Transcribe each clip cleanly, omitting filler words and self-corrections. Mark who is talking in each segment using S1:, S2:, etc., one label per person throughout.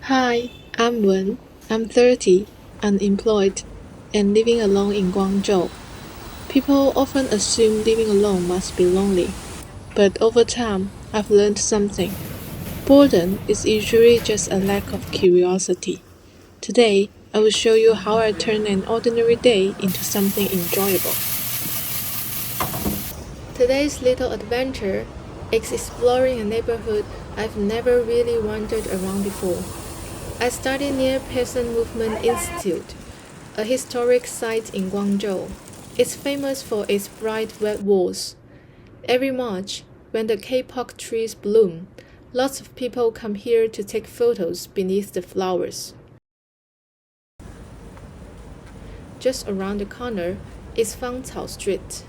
S1: Hi, I'm Wen. I'm 30, unemployed, and living alone in Guangzhou. People often assume living alone must be lonely, but over time, I've learned something. Boredom is usually just a lack of curiosity. Today, I will show you how I turn an ordinary day into something enjoyable. Today's little adventure is exploring a neighborhood I've never really wandered around before. I study near Peasant Movement Institute, a historic site in Guangzhou. It's famous for its bright red walls. Every March, when the K-pop trees bloom, lots of people come here to take photos beneath the flowers. Just around the corner is Fangcao Street,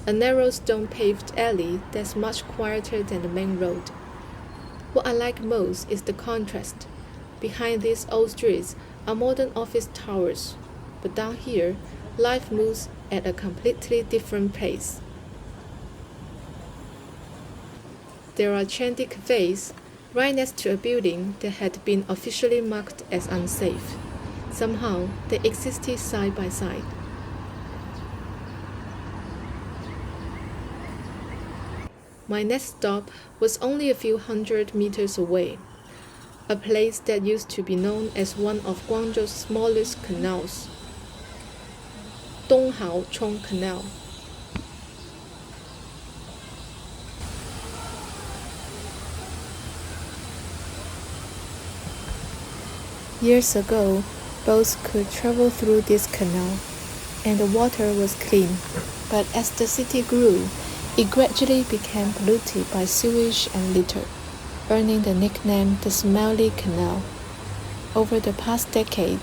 S1: a narrow stone-paved alley that's much quieter than the main road. What I like most is the contrast. Behind these old streets are modern office towers, but down here, life moves at a completely different pace. There are trendy cafes right next to a building that had been officially marked as unsafe. Somehow, they existed side by side. My next stop was only a few hundred meters away, a place that used to be known as one of Guangzhou's smallest canals, Donghao-Chong Canal. Years ago, boats could travel through this canal, and the water was clean. But as the city grew, it gradually became polluted by sewage and litter, earning the nickname the Smelly Canal. Over the past decade,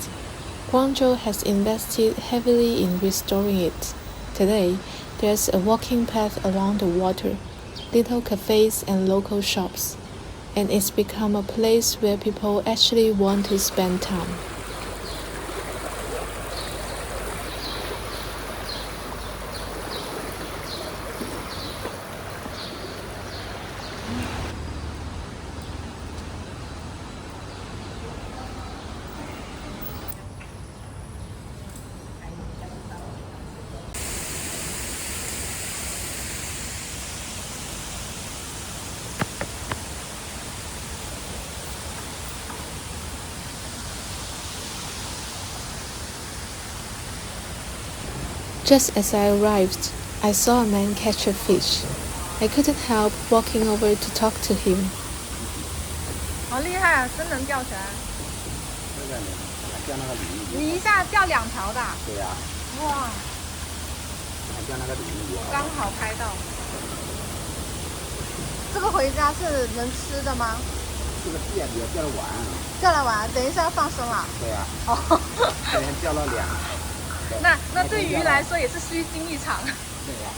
S1: Guangzhou has invested heavily in restoring it. Today, there's a walking path along the water, little cafes and local shops, and it's become a place where people actually want to spend time. Just as I arrived, I saw a man catch a fish. I couldn't help walking over to talk to him.
S2: 好厉害啊，真能钓起来！你一下钓2条的啊？
S3: 对呀。
S2: 哇！
S3: 像那个鲤鱼一样。
S2: 刚好拍到。这个回家是能吃的吗？
S3: 这个蟹你要钓得完。
S2: 钓得完，等一下要放生了。
S3: 对呀。
S2: 哦。
S3: 今天钓了2。
S2: 那对鱼来说也是虚惊一场。
S3: 对呀，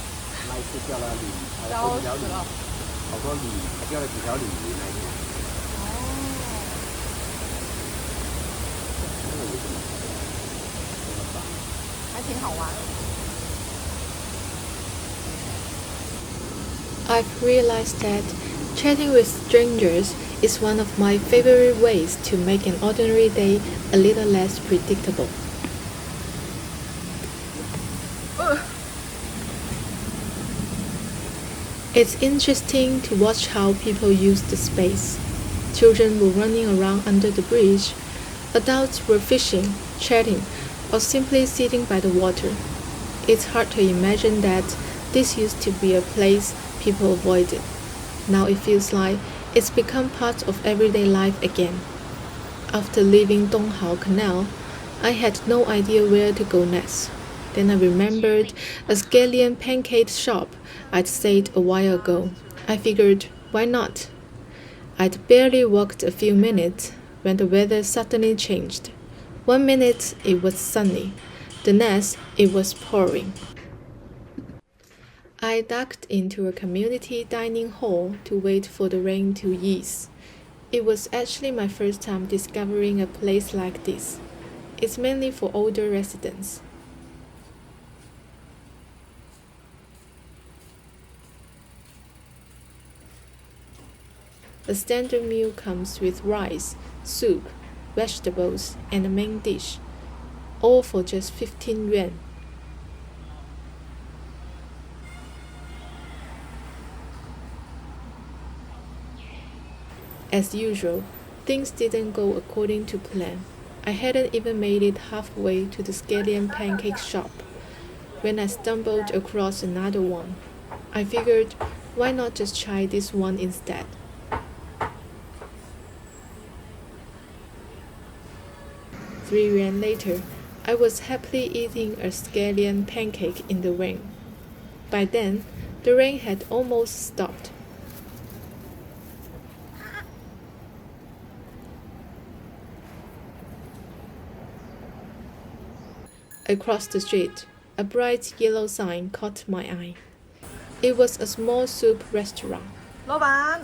S3: 那一次钓了鲤，
S2: 好几条鲤，
S3: 好多鲤，还钓了几条鲤鱼那一天。
S2: 哦。
S3: 这个鱼怎么？
S2: 还挺好玩。
S1: I've realized that chatting with strangers is one of my favorite ways to make an ordinary day a little less predictable. It's interesting to watch how people use the space. Children were running around under the bridge. Adults were fishing, chatting, or simply sitting by the water. It's hard to imagine that this used to be a place people avoided. Now it feels like it's become part of everyday life again. After leaving Donghao Canal, I had no idea where to go next. Then I remembered a scallion pancake shop I'd stayed a while ago. I figured, why not? I'd barely walked a few minutes when the weather suddenly changed. 1 minute it was sunny, the next it was pouring. I ducked into a community dining hall to wait for the rain to ease. It was actually my first time discovering a place like this. It's mainly for older residents. A standard meal comes with rice, soup, vegetables, and a main dish, all for just 15 yuan. As usual, things didn't go according to plan. I hadn't even made it halfway to the scallion pancake shop when I stumbled across another one. I figured, why not just try this one instead? $3 later, I was happily eating a scallion pancake in the rain. By then, the rain had almost stopped. Across the street, a bright yellow sign caught my eye. It was a small soup restaurant.
S2: 老板，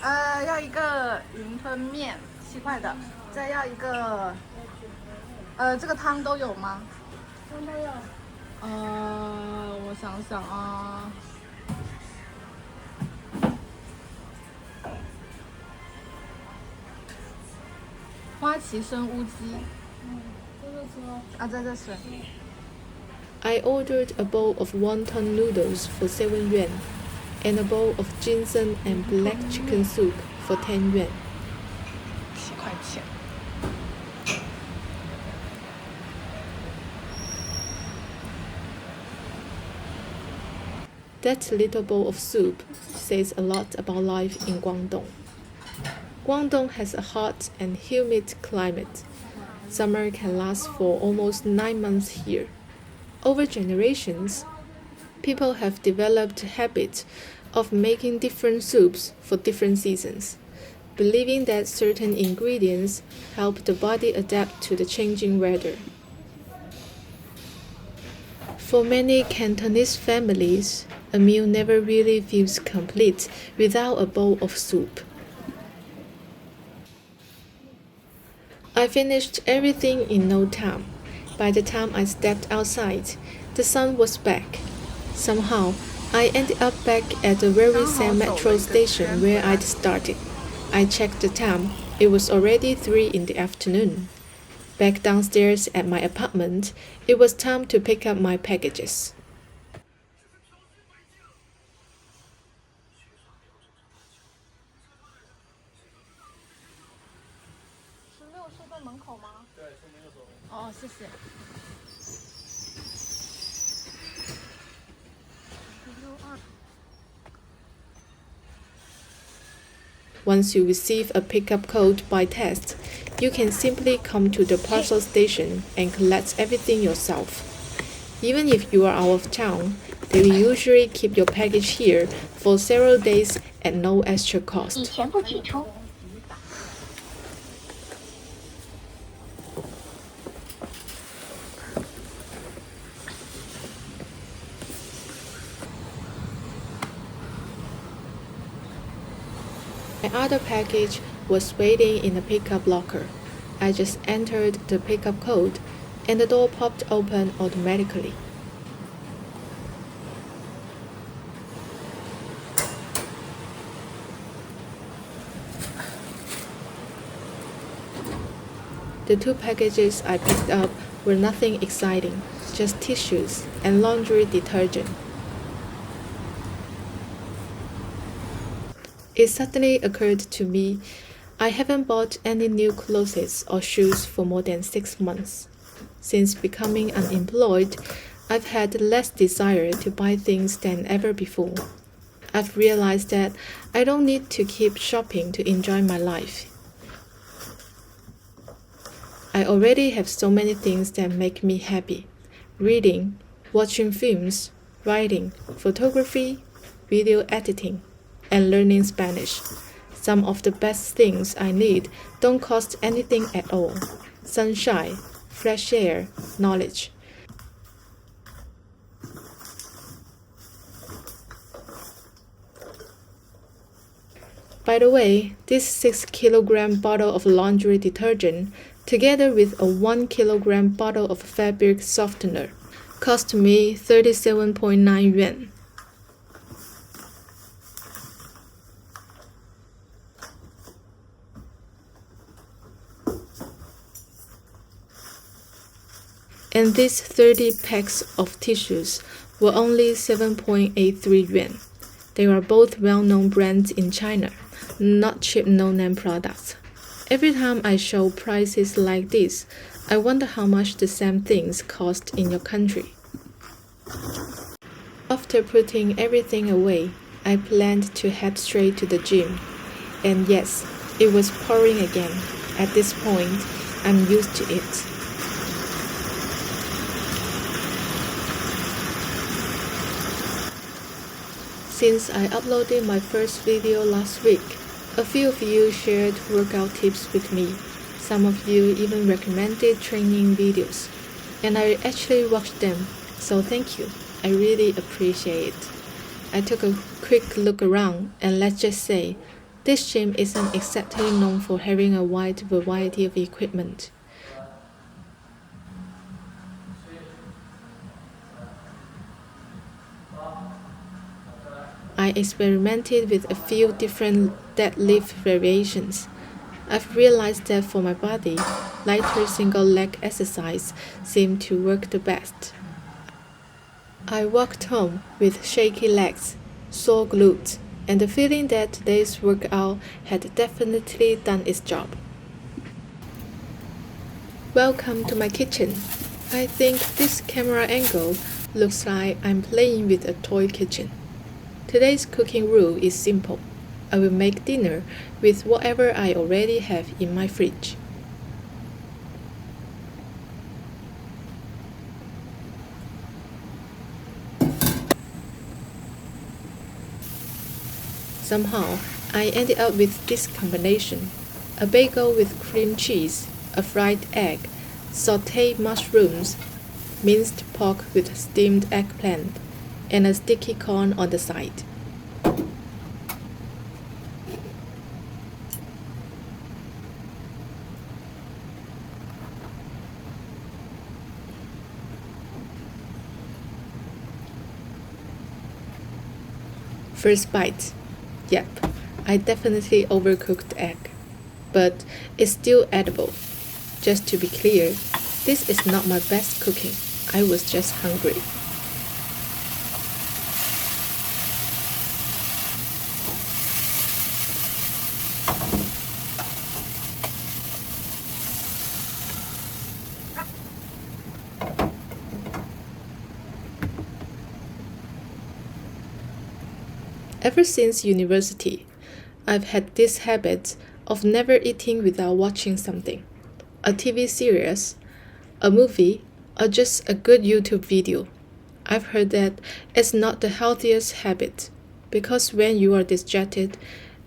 S2: 要一个云吞面，7块的，再要一个，这个汤都有吗？汤都有。我想想啊，花旗生乌鸡。在这吃。
S1: I ordered a bowl of wonton noodles for 7 yuan and a bowl of ginseng and black chicken soup for 10 yuan.
S2: 7块钱。
S1: That little bowl of soup says a lot about life in Guangdong. Guangdong has a hot and humid climate. Summer can last for almost 9 months here. Over generations, people have developed a habit of making different soups for different seasons, believing that certain ingredients help the body adapt to the changing weather. For many Cantonese families, a meal never really feels complete without a bowl of soup. I finished everything in no time. By the time I stepped outside, the sun was back. Somehow, I ended up back at the very same metro station where I'd started. I checked the time. It was already 3 in the afternoon. Back downstairs at my apartment, it was time to pick up my packages.
S2: 16是在门口吗？对，是那个时候。哦，谢谢。
S1: Once you receive a pickup code by text, you can simply come to the parcel station and collect everything yourself. Even if you are out of town, they will usually keep your package here for several days at no extra cost. My other package was waiting in the pickup locker. I just entered the pickup code, and the door popped open automatically. The 2 packages I picked up were nothing exciting, just tissues and laundry detergent. It suddenly occurred to me, I haven't bought any new clothes or shoes for more than 6 months. Since becoming unemployed, I've had less desire to buy things than ever before. I've realized that I don't need to keep shopping to enjoy my life. I already have so many things that make me happy: reading, watching films, writing, photography, video editing, and learning Spanish. Some of the best things I need don't cost anything at all: sunshine, fresh air, knowledge. By the way, this 6-kilogram bottle of laundry detergent, together with a 1-kilogram bottle of fabric softener, cost me 37.9 yuan. And these 30 packs of tissues were only 7.83 yuan. They are both well-known brands in China, not cheap no-name products. Every time I show prices like this, I wonder how much the same things cost in your country. After putting everything away, I planned to head straight to the gym. And yes, it was pouring again. At this point, I'm used to it. Since I uploaded my first video last week, a few of you shared workout tips with me. Some of you even recommended training videos, and I actually watched them, so thank you. I really appreciate it. I took a quick look around, and let's just say, this gym isn't exactly known for having a wide variety of equipment. I experimented with a few different deadlift variations. I've realized that for my body, lighter single leg exercise seemed to work the best. I walked home with shaky legs, sore glutes, and the feeling that today's workout had definitely done its job. Welcome to my kitchen. I think this camera angle looks like I'm playing with a toy kitchen. Today's cooking rule is simple. I will make dinner with whatever I already have in my fridge. Somehow, I ended up with this combination: a bagel with cream cheese, a fried egg, sautéed mushrooms, minced pork with steamed eggplant, and a sticky corn on the side. First bite. Yep, I definitely overcooked the egg, but it's still edible. Just to be clear, this is not my best cooking. I was just hungry. Ever since university, I've had this habit of never eating without watching something. A TV series, a movie, or just a good YouTube video. I've heard that it's not the healthiest habit, because when you are distracted,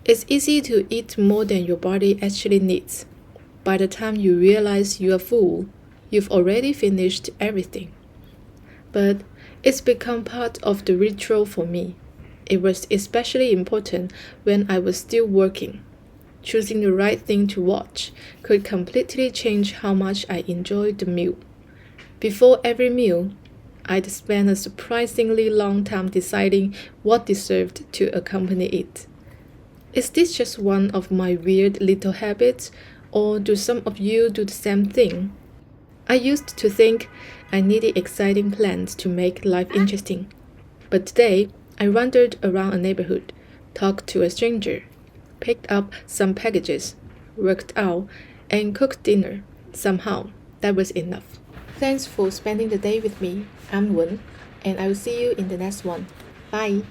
S1: it's easy to eat more than your body actually needs. By the time you realize you are full, you've already finished everything. But it's become part of the ritual for me. It was especially important when I was still working. Choosing the right thing to watch could completely change how much I enjoyed the meal. Before every meal, I'd spend a surprisingly long time deciding what deserved to accompany it. Is this just one of my weird little habits, or do some of you do the same thing? I used to think I needed exciting plans to make life interesting, but today, I wandered around a neighborhood, talked to a stranger, picked up some packages, worked out, and cooked dinner. Somehow, that was enough. Thanks for spending the day with me. I'm Wen, and I will see you in the next one. Bye!